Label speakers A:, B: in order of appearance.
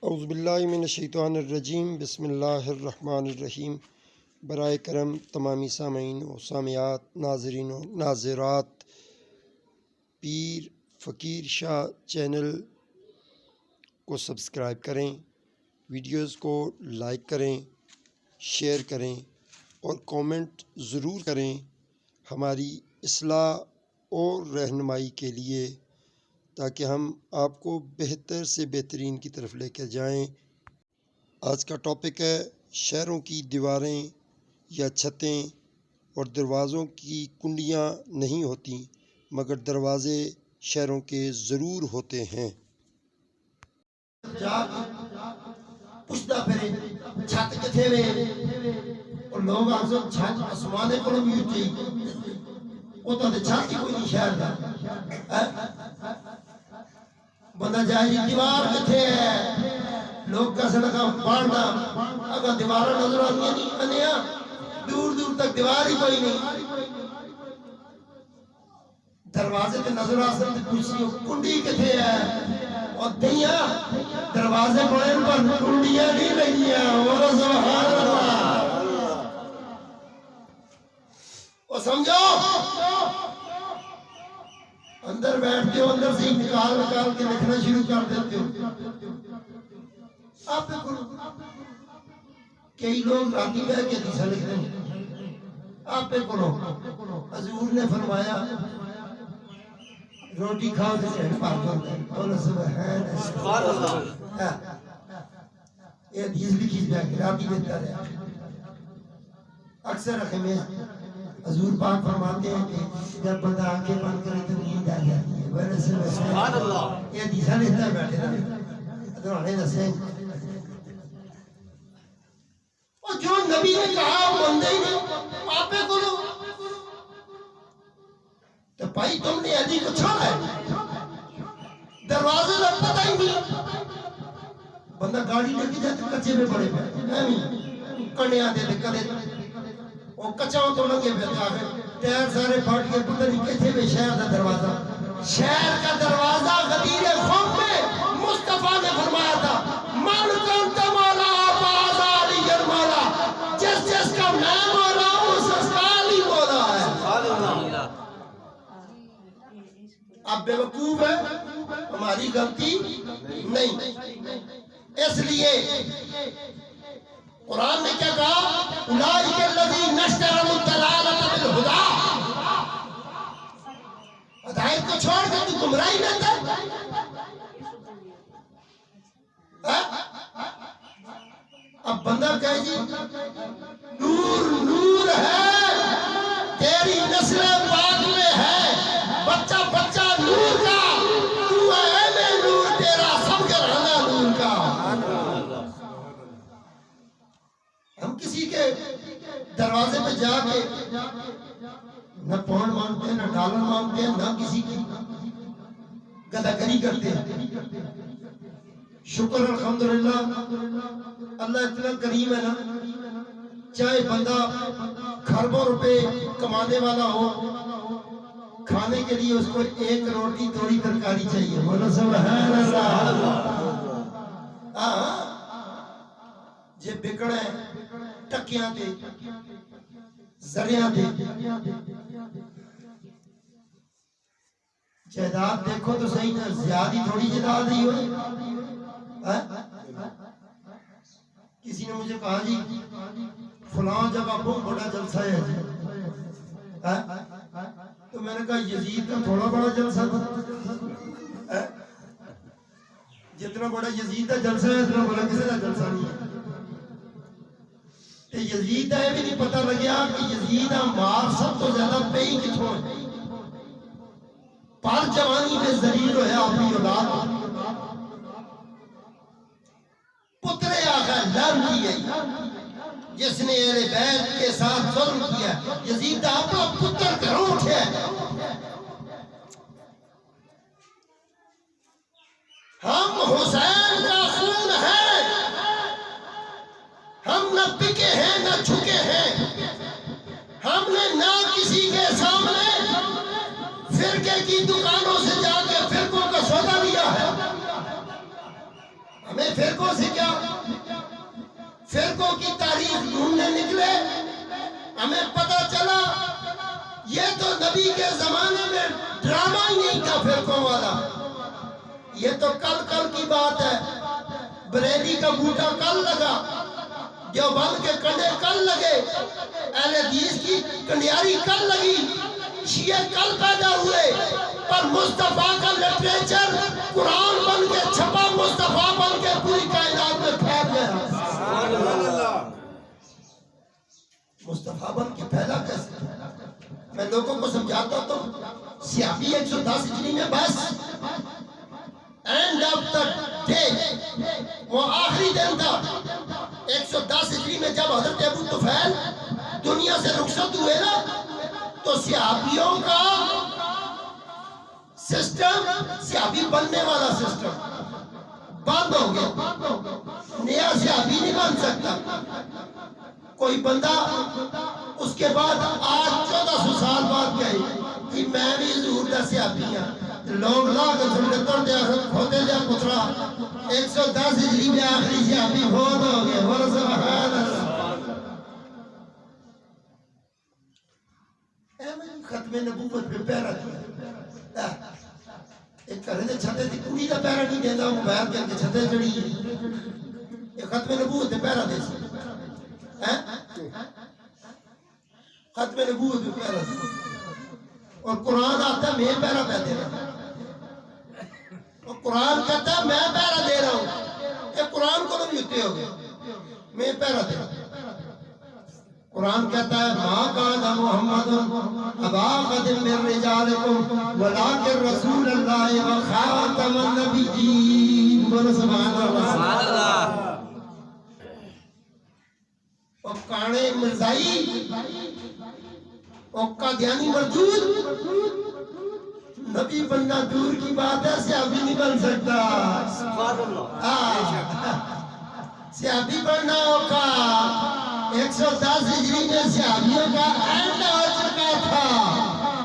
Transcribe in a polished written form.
A: اعوذ باللہ من الشیطان الرجیم بسم اللہ الرحمن الرحیم۔ برائے کرم تمامی سامعین و سامعات، ناظرین و ناظرات، پیر فقیر شاہ چینل کو سبسکرائب کریں، ویڈیوز کو لائک کریں، شیئر کریں اور کومنٹ ضرور کریں ہماری اصلاح اور رہنمائی کے لیے، تاکہ ہم آپ کو بہتر سے بہترین کی طرف لے کے جائیں۔ آج کا ٹاپک ہے شہروں کی دیواریں یا چھتیں اور دروازوں کی کنڈیاں نہیں ہوتی، مگر دروازے شہروں کے ضرور ہوتے ہیں۔
B: پوچھتا پھرے چھت کتھے وے اور لوگ آخر چھت آسمانے کو بھی اٹھی اوتا تے چھت ہی کوئی نہیں شہر دا بندہ جائے دیوار کتھے ہے، لوگ کہہ سکتا پڑھنا اگر دیوارہ نظر آنی نہیں انیا دور دور تک دیوار ہی کوئی نہیں، دروازے تے نظر آ سکتے پوچھتی ہو کنڈی کتھے ہے اور دیا دروازے بڑے پر کنڈیاں نہیں لگیاں اور سبحان اللہ اور سمجھو اندر بیٹھتے ہو، اندر سے نکال کے لکھنا شروع کر دیتے ہو۔ آپ پہ کئی لوگ راتی بہ کے حدیث لکھتے ہیں، آپ پہ حضور نے فرمایا روٹی کھاؤ تو ذہن پاک ہوتا ہے، بولو سبحان اللہ۔ یہ حدیث لکھی جا کے راتی بہتر ہے۔ اکثر ہمیں حضور پاک فرماتے ہیں کہ جب بندہ آنکھیں بند کرے تو نیند آ جاتی ہے، سبحان اللہ۔ یہ حدیث لیتا ہے بیٹھے رہے ادھرانے دسے اور جو نبی نے کہا وہ بندے ہی نہیں آپ کو لو تو بھائی تم نے علی کو چھوڑا ہے، دروازے کا پتہ ہی نہیں، بندہ گاڑی لے کے جاتے کچے میں بڑے پہ کنیا دے کدے وہ کچاؤں تو لگے پھرتا ہے، ٹیر سارے پھاٹ کے پتہ نہیں کیسے میں شہر کا دروازہ، شہر کا دروازہ غدیر خوف میں مصطفیٰ نے فرمایا تھا من کنت مولا فہذا علی مولا، جس جس کا میں مولا ہوں اس کا علی مولا ہے۔ اب بے وقوف ہے، ہماری غلطی نہیں، اس لیے قرآن نے کیا کہا اولئک الذین اشتروا الضلالۃ بالہدی، ہدایت کو چھوڑ کے تو گمراہی میں تھا۔ اب بندہ کہے جی نور نور ہے تیری نسل پاک میں ہے، بچہ بچہ نور کا تو ہے میں نور تیرا سب کے رہنا نور کا۔ ہم کسی کے دروازے پہ جا کے نہ پون مانگتے ہیں، نہ ڈالر مانگتے ہیں، نہ کسی کی گداگری کرتے ہیں۔ شکر الحمدللہ اللہ اتنا کریم ہے نا، چاہے بندہ کھربوں روپے کمانے والا ہو، کھانے کے لیے اس کو ایک روٹی تھوڑی ترکاری چاہیے، بولو سبحان اللہ۔ جے بکڑے ٹکیاں دے زریاں دے جائیداد دیکھو تو صحیح نا، زیادہ تھوڑی جائیداد ہی ہوئی۔ کسی نے مجھے کہا جی فلاں جگہ بہت بڑا جلسہ ہے جی، تو میں نے کہا یزید کا تھوڑا بڑا جلسہ تھا، جتنا بڑا یزید کا جلسہ ہے اتنا بڑا کسی کا جلسہ نہیں ہے۔ یزید ہے بھی نہیں پتہ لگیا کہ یزید مار سب تو زیادہ پئی کتھوں ہے، پر جوانی میں ذلیل ہویا اپنی اولاد پتر آخر لر کیے جس نے اہل بیت کے ساتھ ظلم کیا، یزید اپنا پتر گھروں اٹھے، ہم حسین کا خون ہے، ہم نہ پکے ہیں نہ جھکے ہیں، ہم نے نہ کسی کے سامنے فرقے کی دکانوں سے جا کے فرقوں کا سودا لیا ہے، ہمیں فرقوں سے کیا، فرقوں کی تاریخ ڈھونڈنے نکلے، ہمیں پتہ چلا یہ تو نبی کے زمانے میں ڈرامہ ہی نہیں تھا فرقوں والا، یہ تو کل کی بات ہے۔ بریلی کا بوٹا کل لگا، دیوبند کے کنڈے کل لگے، اہل حدیث کی کنڈیاری کل لگی، شیعہ کل پیدا ہوئے، پر مصطفیٰ کا لٹریچر قرآن بن کے چھپا، مصطفیٰ بن کے پوری کائنات میں پھیل گیا۔ مصطفیٰ بن کے پھیلا کیسے؟ میں لوگوں کو سمجھاتا ہوں، سیابی 110 ہجری میں بس اینڈ آف دا ڈے، وہ آخری دن تھا 110 ہجری میں، جب حضرت ابو طفیل دنیا سے رخصت ہوئے نا، تو سیابیوں کا سسٹم، سیابی بننے والا سسٹم بند ہو گیا، نیا سیابی نہیں بن سکتا کوئی بندہ۔ اس کے بعد آج 1400 سال بعد گئے کہ میں بھی حضور دا سیابی ہاں، لوگ لا کے سنڈتر دیا کھوتے دیا پترا 110 ہجری میں آخری سیابی فوت ہو گئے، بولو سبحان اللہ۔ ختم نبوت پہ پیرا دیا، ایک کرے دے چھتے تھی کڑی دا پیرا نہیں دینا، موبائل کر کے چھتے چڑی، یہ ختم نبوت پہ پیرا دے سی، ختم نبوت پہ پیرا دے، اور قرآن آتا ہے میں پیرا پہ دے رہا ہوں، اور قرآن کہتا ہے میں پیرا دے رہا ہوں، یہ قرآن کو نہیں ہوتے ہو گئے، میں پیرا دے رہا ہوں۔ قرآن کہتا ہے ما کان محمد ابا احد من رجالکم ولکن رسول اللہ وخاتم النبیین، بولو سبحان اللہ۔ اور کانے مرزائی اور قادیانی مردود، نبی بننا دور کی بات ہے، سیابی نہیں بن سکتا، سیابی بننا ہوگا 110 ہجری میں سیابیوں کا